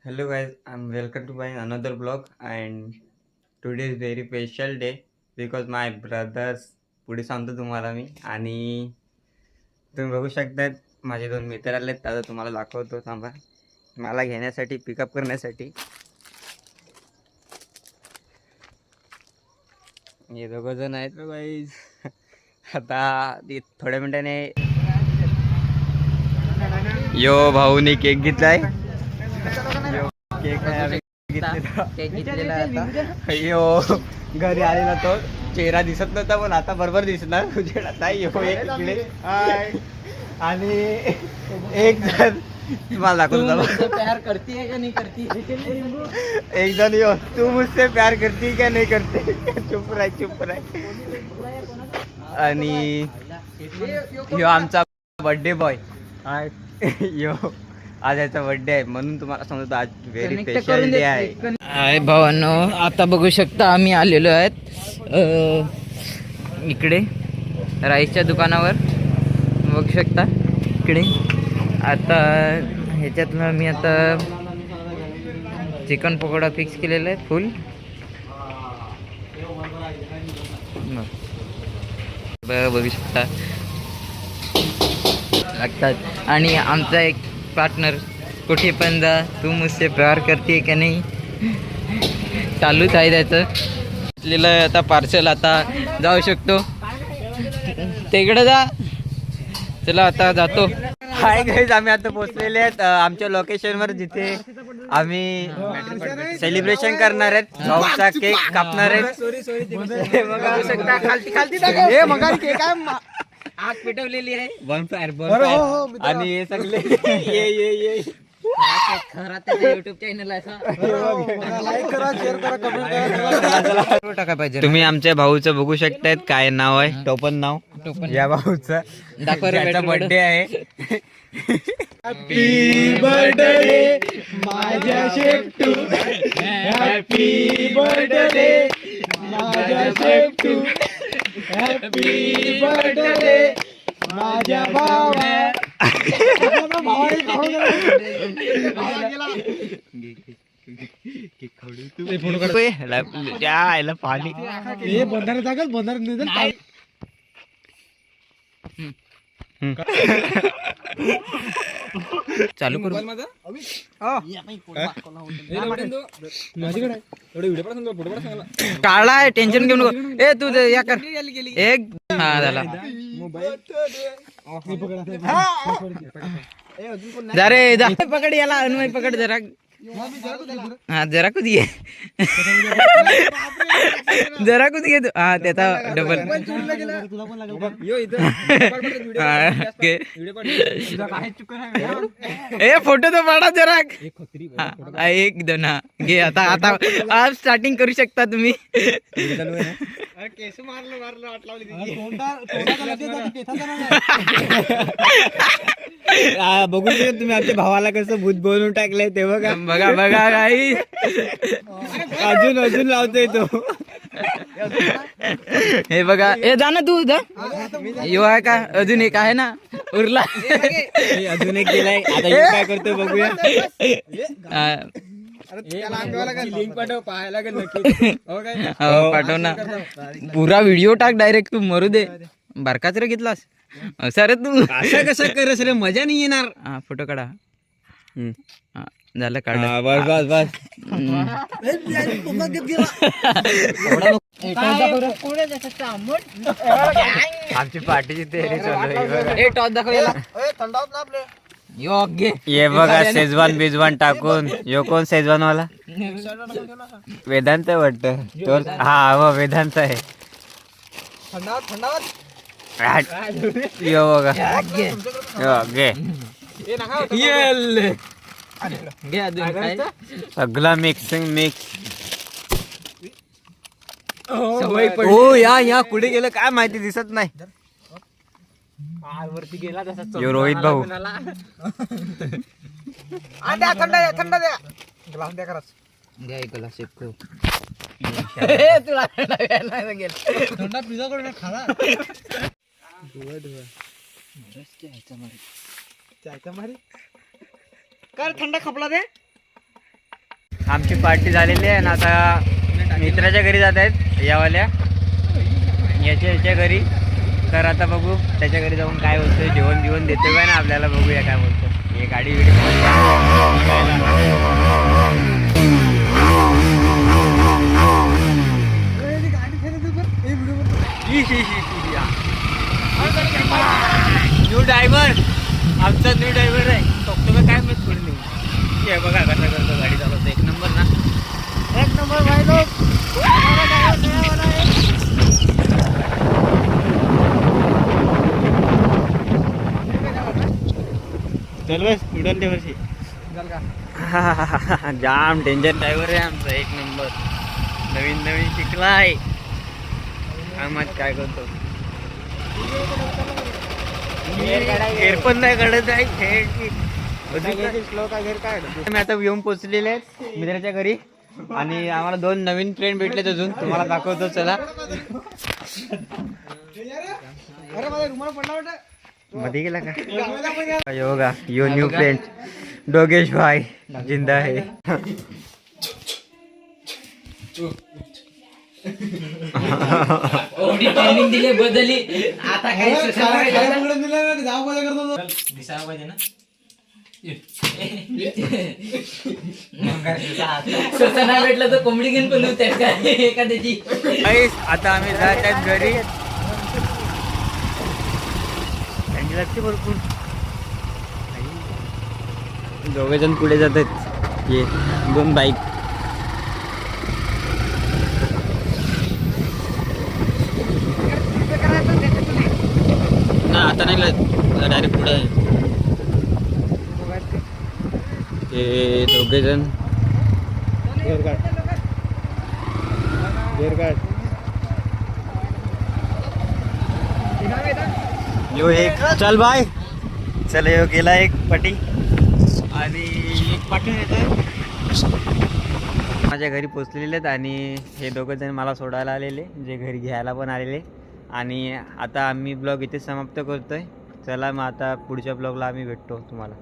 Hello guys, I'm welcome to my another vlog and today is very special day because my brothers पुढे सांगतो तुम्हाला मी आणि तुम्ही बघू शकता माझे दोन मित्र आलेत आता तुम्हाला दाखवतो थांबा मला घेण्यासाठी पिकअप करण्यासाठी हे दोघं जण आहेत गाईज आता थोड्या मिनिटाने यो भाऊनी केक घेतलाय केक घेतलेला अयो घरी आलेला तो चेहरा दिसत नव्हता पण आता बरोबर दिसणार तुझ्या आणि एक जण तुम्हाला दाखवतो प्यार करती है का नहीं करती एक जण यो तू मुझसे प्यार करती का नहीं करते चुप राह आणि यो आमचा बर्थडे बॉय यो आज याचा बर्थडे आहे म्हणून तुम्हाला सांगतो आज व्हेरी स्पेशल डे आहे भावांनो. आता बघू शकता आम्ही आलेलो आहेत इकडे राईसच्या दुकानावर बघू शकता इकडे. आता ह्याच्यातलं मी आता चिकन पकोडा फिक्स केलेला आहे फुल बघू शकता लागतात. आणि आमचा एक पार्टनर कुठे पण जा तू मुझसे प्यार करते का नाही चालूच आहे त्याचं. आता पार्सल आता जाऊ शकतो तिकडे जा. चला आता जातो. हाय गाईज आम्ही आता पोहोचलेले आहेत आमच्या लोकेशनवर जिथे आम्ही सेलिब्रेशन करणार आहेत भाऊचा केक कापणार आहेत. बघू शकता खालती आग पेटवलेली आहे bonfire. आणि हे सगळे ये खरा त्याचा युट्यूब चॅनल टाका पाहिजे. तुम्ही आमच्या भाऊचं बघू शकतायत काय नाव आहे टोपन नाव या भाऊचं त्याचा बर्थडे आहे. हॅपी बर्थडे माझ्या शेपटू हॅपी बर्थडे माझ्या शेपटू हॅपी बर्थडे माझ्या भावा पाणी चालू करू काढला आहे टेन्शन घेऊन नको. ए तू या कर एक हा झाला जा रे जा पकड याला अन्वय पकड जरा हा जरा कुद घे जरा कुद घे तू हा त्याचा डबल ए फोटो तर पाडा जरा एक दोन हा घे. आता आता आज स्टार्टिंग करू शकता तुम्ही. बघू शकता तुम्ही आमच्या भावाला कसं भूत बनवून टाकलंय ते बघा बघा बघा काही अजून लावतोय तो. हे बघा हे जा ना तू यो आहे का अजून एक आहे ना उरला अजून एक गेलाय आता काय करतोय बघूया. लिंक पाठव पाहायला पाठव ना पुरा व्हिडिओ टाक डायरेक्ट तू मरू दे बारकाच रे घेतलास असं रे तू असं कसं करस रे मजा नाही येणार. हा फोटो काढा झालं काढ बस बस आमची पार्टीची तयारी चालू आहे. टॉस दाखव ये बघा शेजवान बिजवान टाकून यो कोण शेजवान वाला वेदांत वाटतं तो हा वेदांत आहे. यो बघा घे सगळा मिक्सिंग मिक्स. हो या कुठे गेलं काय माहिती दिसत नाही. यो रोहित भाऊ थंड द्या ग्लास द्या खरंच द्या एक ग्लास एक तुला थंडा पिझ्झा कडे खाला काय थंडा खपला दे आमची पार्टी झालेली आहे ना, आता मित्राच्या घरी जात आहेत यावाल्या याच्या घरी. तर आता बघू त्याच्या घरी जाऊन काय बोलतोय, जेवण बिवण देतो काय ना आपल्याला, बघूया काय बोलतो. हे गाडी बिडी न्यू ड्रायव्हर, आमचा न्यू ड्रायव्हर आहे. तो काय माहित थोडी नाही. हे बघा कसा करतो गाडी चालवतो, एक नंबर ना, एक नंबर भाई लोग. चल बस उडल ते वर्षी. जाम डेंजर ड्रायव्हर आहे आमचा, एक नंबर. नवीन नवीन शिकलाय आम्हाला काय करतो. घेर पण नाही काढत आहे. मी आता येऊन पोचलेले आहेत मित्राच्या घरी आणि आम्हाला 2 नवीन फ्रेंड भेटलेत. अजून तुम्हाला दाखवतो चला. मध्ये गेला का योगा, यो न्यू फ्रेंड डोगेश भाई जिंदा है. ट्रेनिंग दिली बदलली आता काही दिसायला पाहिजे ना. स्वतः नाही भेटलं तर कोंबडी घेऊन पण होते एखाद्याची. आता आम्ही जात आहेत घरी. लागते भरपूर. दोघे जण पुढे जात आहेत. ये 2 बाईक. ना आता नाही डायरेक्ट पुढे आहे ते दोघे जण. यो एक चल बाय चल, यो गेला एक पटी आणि एक पाठवून येतं. माझ्या घरी पोचलेले आहेत आणि हे दोघं जण मला सोडायला आलेले, जे घरी घ्यायला पण आलेले. आणि आता आम्ही ब्लॉग इथे समाप्त करतोय. चला मग आता पुढच्या ब्लॉगला आम्ही भेटतो तुम्हाला.